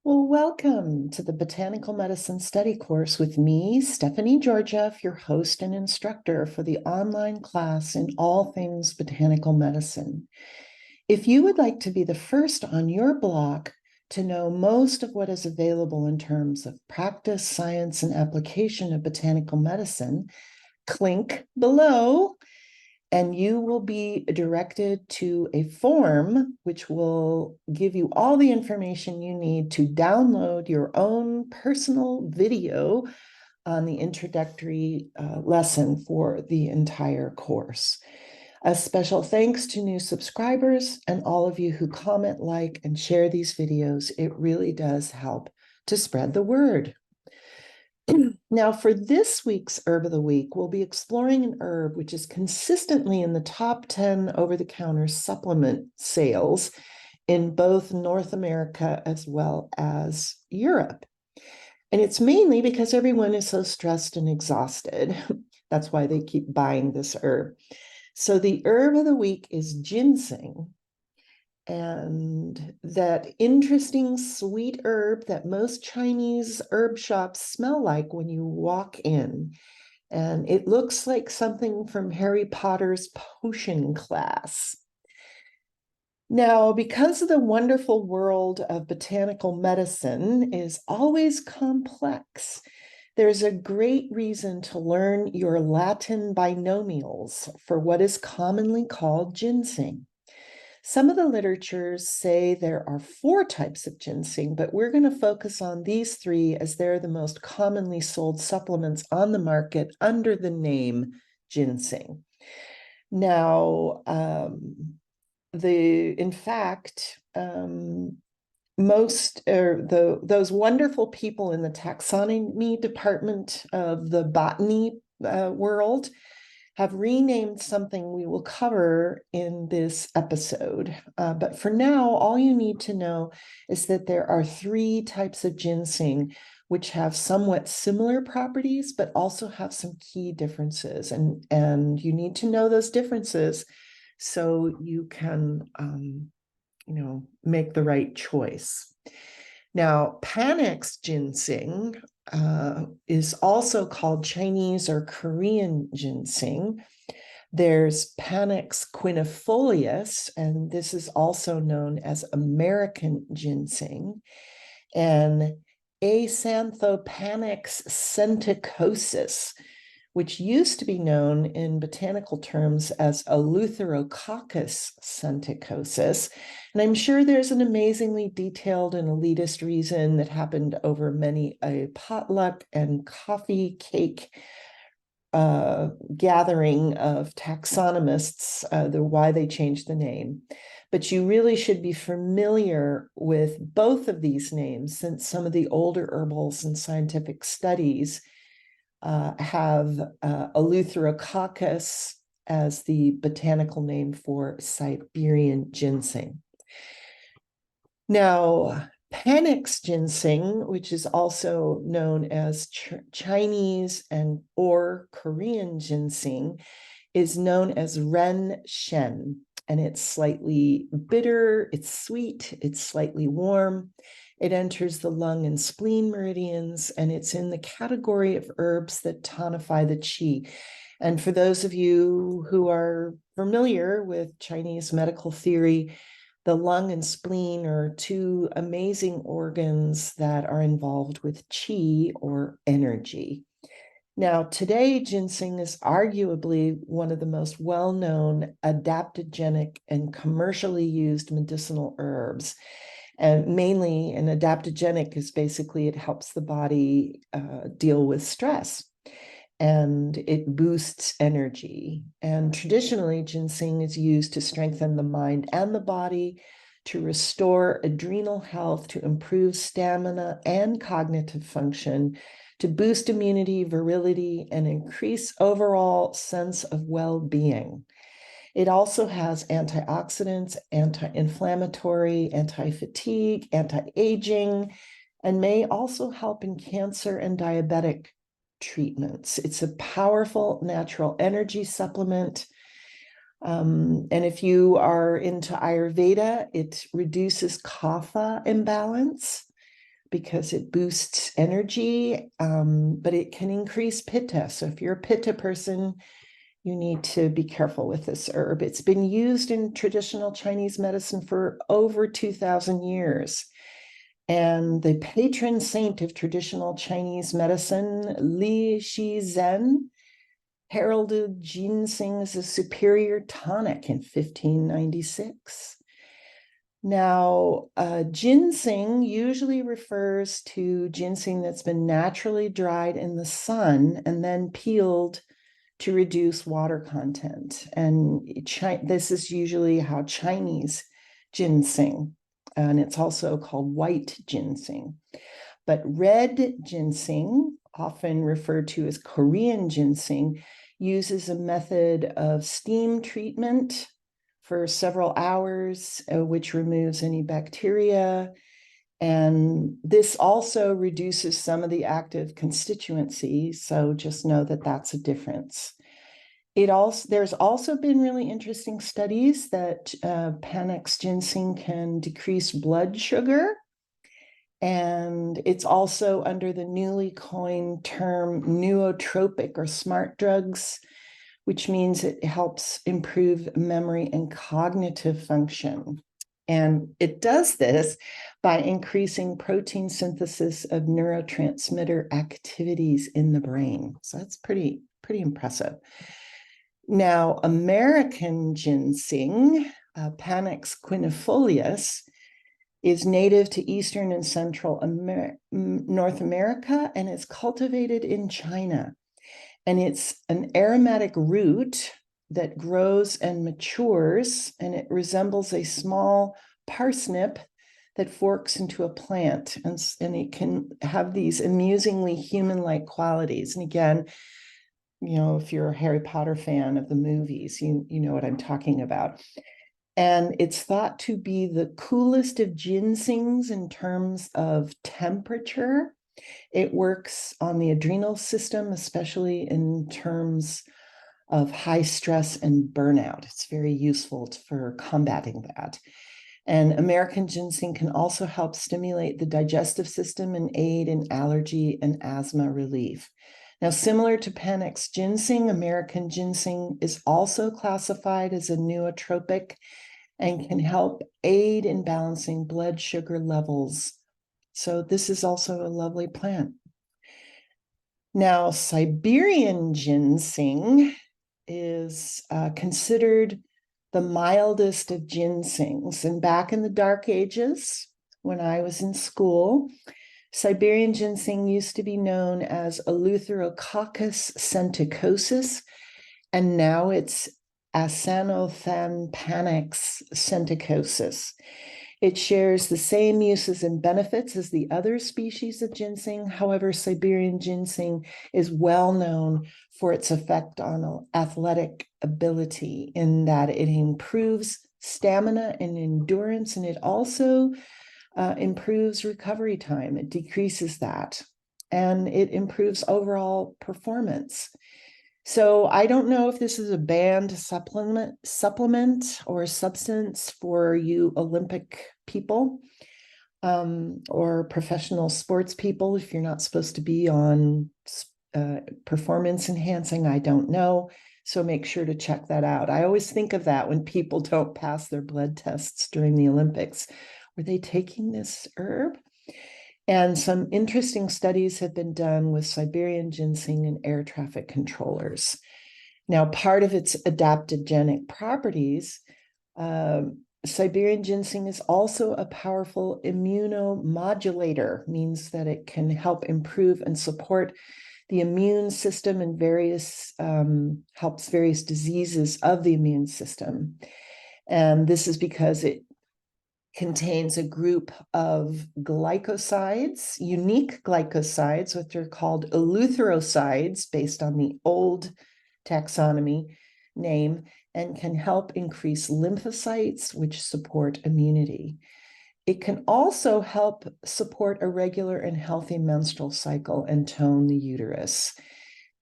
Well, welcome to the Botanical Medicine Study course with me, Stephanie Georgiev, your host and instructor for the online class in all things botanical medicine. If you would like to be the first on your block to know most of what is available in terms of practice, science, and application of botanical medicine, click below and you will be directed to a form which will give you all the information you need to download your own personal video on the introductory lesson for the entire course. A special thanks to new subscribers and all of you who comment, like, and share these videos. It really does help to spread the word. Now, for this week's Herb of the Week, we'll be exploring an herb which is consistently in the top 10 over-the-counter supplement sales in both North America as well as Europe. And it's mainly because everyone is so stressed and exhausted. That's why they keep buying this herb. So the herb of the week is ginseng. And that interesting sweet herb that most Chinese herb shops smell like when you walk in. And it looks like something from Harry Potter's potion class. Now, because the wonderful world of botanical medicine is always complex, there's a great reason to learn your Latin binomials for what is commonly called ginseng. Some of the literatures say there are 4 types of ginseng, but we're going to focus on these 3 as they're the most commonly sold supplements on the market under the name ginseng. Now, those wonderful people in the taxonomy department of the botany world have renamed something we will cover in this episode. But for now, all you need to know is that there are 3 types of ginseng which have somewhat similar properties, but also have some key differences. And you need to know those differences so you can make the right choice. Now, Panax ginseng is also called Chinese or Korean ginseng. There's Panax quinifolius, and this is also known as American ginseng, and Acanthopanax senticosus, which used to be known in botanical terms as Eleutherococcus senticosus. And I'm sure there's an amazingly detailed and elitist reason that happened over many a potluck and coffee cake gathering of taxonomists, why they changed the name. But you really should be familiar with both of these names, since some of the older herbals and scientific studies have Eleutherococcus as the botanical name for Siberian ginseng. Now, Panax ginseng, which is also known as Chinese or Korean ginseng, is known as Ren Shen, and it's slightly bitter, it's sweet, it's slightly warm. It enters the lung and spleen meridians, and it's in the category of herbs that tonify the qi. And for those of you who are familiar with Chinese medical theory, the lung and spleen are 2 amazing organs that are involved with qi or energy. Now, today, ginseng is arguably one of the most well-known adaptogenic and commercially used medicinal herbs. And mainly an adaptogenic is basically it helps the body deal with stress, and it boosts energy. And traditionally, ginseng is used to strengthen the mind and the body, to restore adrenal health, to improve stamina and cognitive function, to boost immunity, virility, and increase overall sense of well-being. It also has antioxidants, anti-inflammatory, anti-fatigue, anti-aging, and may also help in cancer and diabetic treatments. It's a powerful natural energy supplement. And if you are into Ayurveda, it reduces kapha imbalance, because it boosts energy, but it can increase pitta. So if you're a pitta person, you need to be careful with this herb. It's been used in traditional Chinese medicine for over 2,000 years. And the patron saint of traditional Chinese medicine, Li Shizhen, heralded ginseng as a superior tonic in 1596. Now, ginseng usually refers to ginseng that's been naturally dried in the sun and then peeled to reduce water content. And this is usually how Chinese ginseng, and it's also called white ginseng. But red ginseng, often referred to as Korean ginseng, uses a method of steam treatment for several hours, which removes any bacteria. And this also reduces some of the active constituency. So just know that that's a difference. There's also been really interesting studies that Panax ginseng can decrease blood sugar. And it's also under the newly coined term nootropic or smart drugs, which means it helps improve memory and cognitive function. And it does this by increasing protein synthesis of neurotransmitter activities in the brain. So that's pretty impressive. Now, American ginseng, Panax quinifolius, is native to Eastern and Central North America, and it's cultivated in China. And it's an aromatic root that grows and matures, and it resembles a small parsnip that forks into a plant. And it can have these amusingly human-like qualities. And again, if you're a Harry Potter fan of the movies, you know what I'm talking about. And it's thought to be the coolest of ginsengs in terms of temperature. It works on the adrenal system, especially in terms of high stress and burnout. It's very useful for combating that. And American ginseng can also help stimulate the digestive system and aid in allergy and asthma relief. Now, similar to Panax ginseng, American ginseng is also classified as a nootropic and can help aid in balancing blood sugar levels. So this is also a lovely plant. Now, Siberian ginseng is considered the mildest of ginsengs. And back in the dark ages, when I was in school, Siberian ginseng used to be known as Eleutherococcus senticosus, and now it's Asanothan panax senticosus. It shares the same uses and benefits as the other species of ginseng. However, Siberian ginseng is well known for its effect on athletic ability, in that it improves stamina and endurance, and it also improves recovery time. It decreases that, and it improves overall performance. So I don't know if this is a banned supplement or substance for you Olympic people, or professional sports people. If you're not supposed to be on performance enhancing, I don't know. So make sure to check that out. I always think of that when people don't pass their blood tests during the Olympics. Were they taking this herb? And some interesting studies have been done with Siberian ginseng and air traffic controllers. Now, part of its adaptogenic properties, Siberian ginseng is also a powerful immunomodulator, means that it can help improve and support the immune system and helps various diseases of the immune system. And this is because it contains a group of glycosides, unique glycosides, which are called eleutherosides based on the old taxonomy name, and can help increase lymphocytes, which support immunity. It can also help support a regular and healthy menstrual cycle and tone the uterus.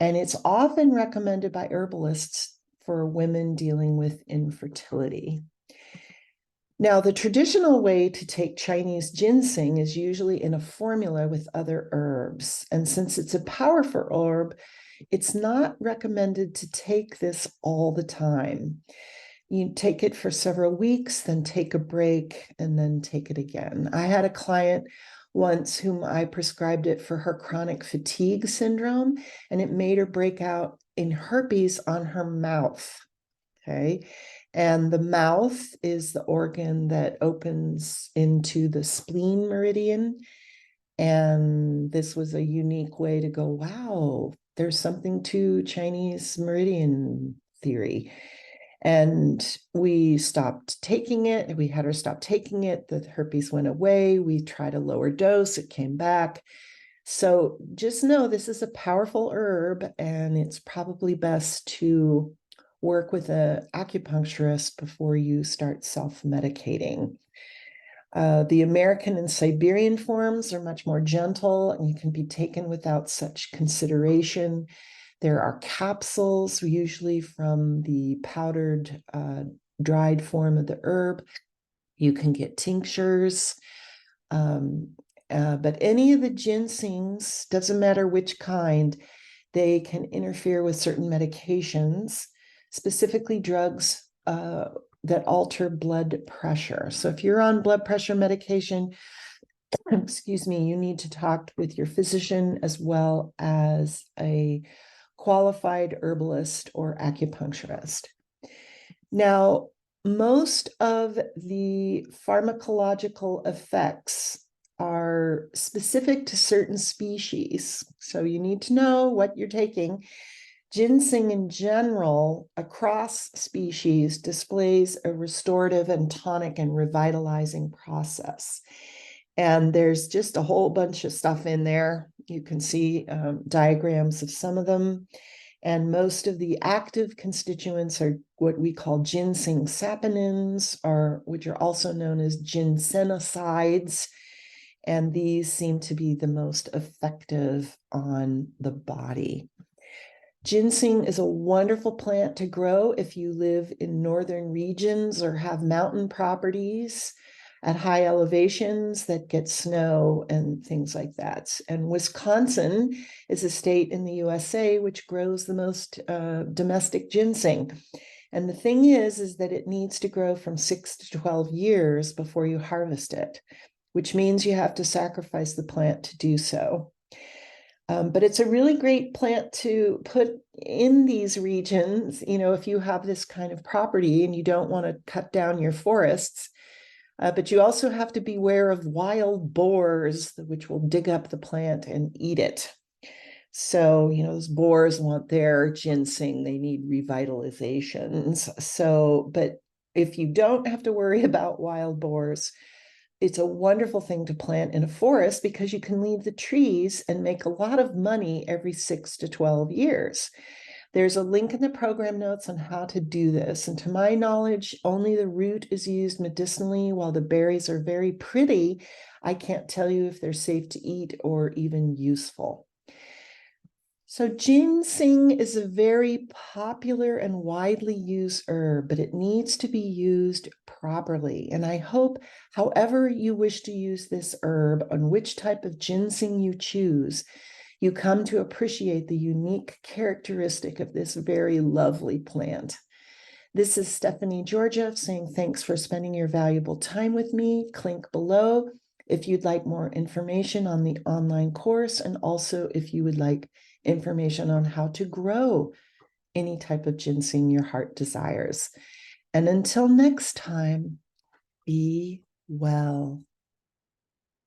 And it's often recommended by herbalists for women dealing with infertility. Now, the traditional way to take Chinese ginseng is usually in a formula with other herbs. And since it's a powerful herb, it's not recommended to take this all the time. You take it for several weeks, then take a break, and then take it again. I had a client once whom I prescribed it for her chronic fatigue syndrome, and it made her break out in herpes on her mouth. Okay. And the mouth is the organ that opens into the spleen meridian. And this was a unique way to go, wow, there's something to Chinese meridian theory. And we stopped taking it. We had her stop taking it. The herpes went away. We tried a lower dose. It came back. So just know this is a powerful herb, and it's probably best to work with an acupuncturist before you start self-medicating. The American and Siberian forms are much more gentle and you can be taken without such consideration. There are capsules, usually from the powdered, dried form of the herb. You can get tinctures. But any of the ginsengs, doesn't matter which kind, they can interfere with certain medications, specifically drugs that alter blood pressure. So if you're on blood pressure medication, excuse me, you need to talk with your physician as well as a qualified herbalist or acupuncturist. Now, most of the pharmacological effects are specific to certain species. So you need to know what you're taking. Ginseng in general, across species, displays a restorative and tonic and revitalizing process. And there's just a whole bunch of stuff in there. You can see diagrams of some of them. And most of the active constituents are what we call ginseng saponins, which are also known as ginsenosides. And these seem to be the most effective on the body. Ginseng is a wonderful plant to grow if you live in northern regions or have mountain properties at high elevations that get snow and things like that. And Wisconsin is a state in the USA which grows the most domestic ginseng. And the thing is that it needs to grow from 6 to 12 years before you harvest it, which means you have to sacrifice the plant to do so. But it's a really great plant to put in these regions. You know, if you have this kind of property and you don't want to cut down your forests, but you also have to beware of wild boars, which will dig up the plant and eat it. So, you know, those boars want their ginseng, they need revitalizations. So, but if you don't have to worry about wild boars, it's a wonderful thing to plant in a forest because you can leave the trees and make a lot of money every 6 to 12 years. There's a link in the program notes on how to do this. And to my knowledge, only the root is used medicinally while the berries are very pretty. I can't tell you if they're safe to eat or even useful. So ginseng is a very popular and widely used herb, but it needs to be used properly. And I hope, however you wish to use this herb, on which type of ginseng you choose, you come to appreciate the unique characteristic of this very lovely plant. This is Stephanie Georgiev saying thanks for spending your valuable time with me. Click below if you'd like more information on the online course, and also if you would like information on how to grow any type of ginseng your heart desires. And until next time, be well.